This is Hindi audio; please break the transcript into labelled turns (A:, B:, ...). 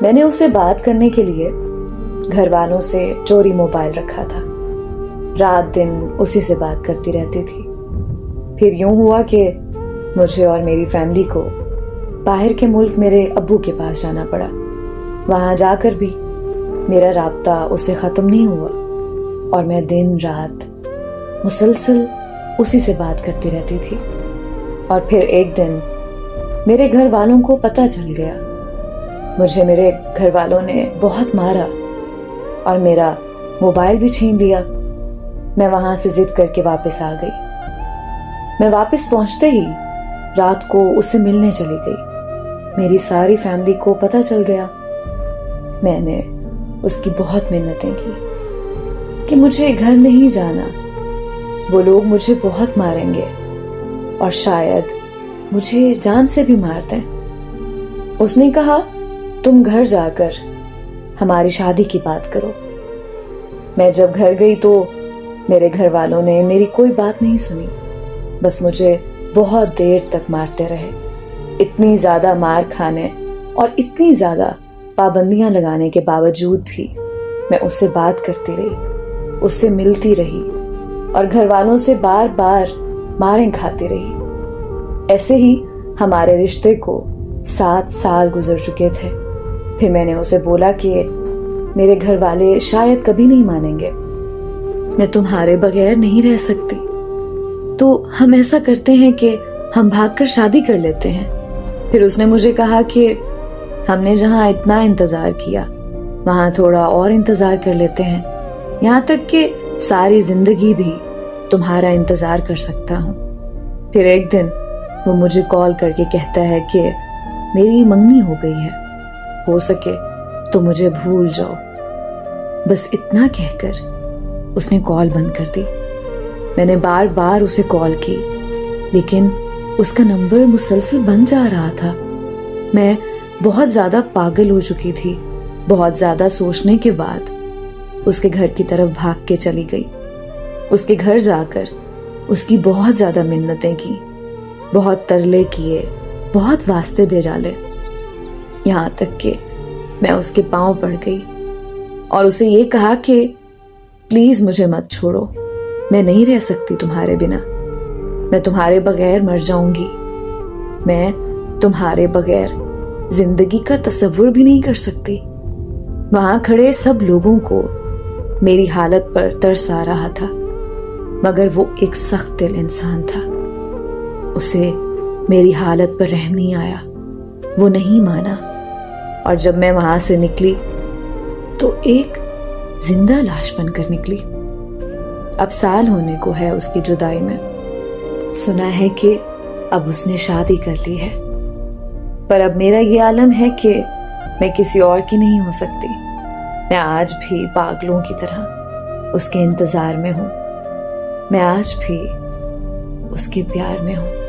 A: मैंने उससे बात करने के लिए घर वालों से चोरी मोबाइल रखा था। रात दिन उसी से बात करती रहती थी। फिर यूं हुआ कि मुझे और मेरी फैमिली को बाहर के मुल्क मेरे अब्बू के पास जाना पड़ा। वहां जाकर भी मेरा राब्ता उससे ख़त्म नहीं हुआ और मैं दिन रात मुसलसल उसी से बात करती रहती थी। और फिर एक दिन मेरे घर वालों को पता चल गया। मुझे मेरे घर वालों ने बहुत मारा और मेरा मोबाइल भी छीन लिया। मैं वहां से जिद करके वापस आ गई। मैं वापस पहुंचते ही रात को उससे मिलने चली गई। मेरी सारी फैमिली को पता चल गया। मैंने उसकी बहुत मिन्नतें की कि मुझे घर नहीं जाना, वो लोग मुझे बहुत मारेंगे और शायद मुझे जान से भी मार दें। उसने कहा, तुम घर जाकर हमारी शादी की बात करो। मैं जब घर गई तो मेरे घर वालों ने मेरी कोई बात नहीं सुनी, बस मुझे बहुत देर तक मारते रहे। इतनी ज्यादा मार खाने और इतनी ज्यादा पाबंदियां लगाने के बावजूद भी मैं उससे बात करती रही, उससे मिलती रही और घर वालों से बार बार मारें खाती रही। ऐसे ही हमारे रिश्ते को 7 साल गुजर चुके थे। फिर मैंने उसे बोला कि मेरे घर वाले शायद कभी नहीं मानेंगे, मैं तुम्हारे बगैर नहीं रह सकती, तो हम ऐसा करते हैं कि हम भागकर शादी कर लेते हैं। फिर उसने मुझे कहा कि हमने जहां इतना इंतजार किया वहां थोड़ा और इंतजार कर लेते हैं, यहाँ तक कि सारी जिंदगी भी तुम्हारा इंतजार कर सकता हूँ। फिर एक दिन वो मुझे कॉल करके कहता है कि मेरी मंगनी हो गई है, हो सके तो मुझे भूल जाओ। बस इतना कहकर उसने कॉल बंद कर दी। मैंने बार बार उसे कॉल की, लेकिन उसका नंबर मुसलसल बंद जा रहा था। मैं बहुत ज्यादा पागल हो चुकी थी। बहुत ज्यादा सोचने के बाद उसके घर की तरफ भाग के चली गई। उसके घर जाकर उसकी बहुत ज्यादा मिन्नतें की, बहुत तरले किए, बहुत वास्ते दे डाले, यहाँ तक कि मैं उसके पांव पड़ गई और उसे ये कहा कि प्लीज मुझे मत छोड़ो, मैं नहीं रह सकती तुम्हारे बिना, मैं तुम्हारे बगैर मर जाऊंगी, मैं तुम्हारे बगैर जिंदगी का तसव्वुर भी नहीं कर सकती। वहां खड़े सब लोगों को मेरी हालत पर तरस आ रहा था, मगर वो एक सख्त दिल इंसान था। उसे मेरी हालत पर रहम नहीं आया, वो नहीं माना और जब मैं वहां से निकली तो एक जिंदा लाश बनकर निकली। अब साल होने को है उसकी जुदाई में। सुना है कि अब उसने शादी कर ली है, पर अब मेरा ये आलम है कि मैं किसी और की नहीं हो सकती। मैं आज भी पागलों की तरह उसके इंतजार में हूं। मैं आज भी उसके प्यार में हूं।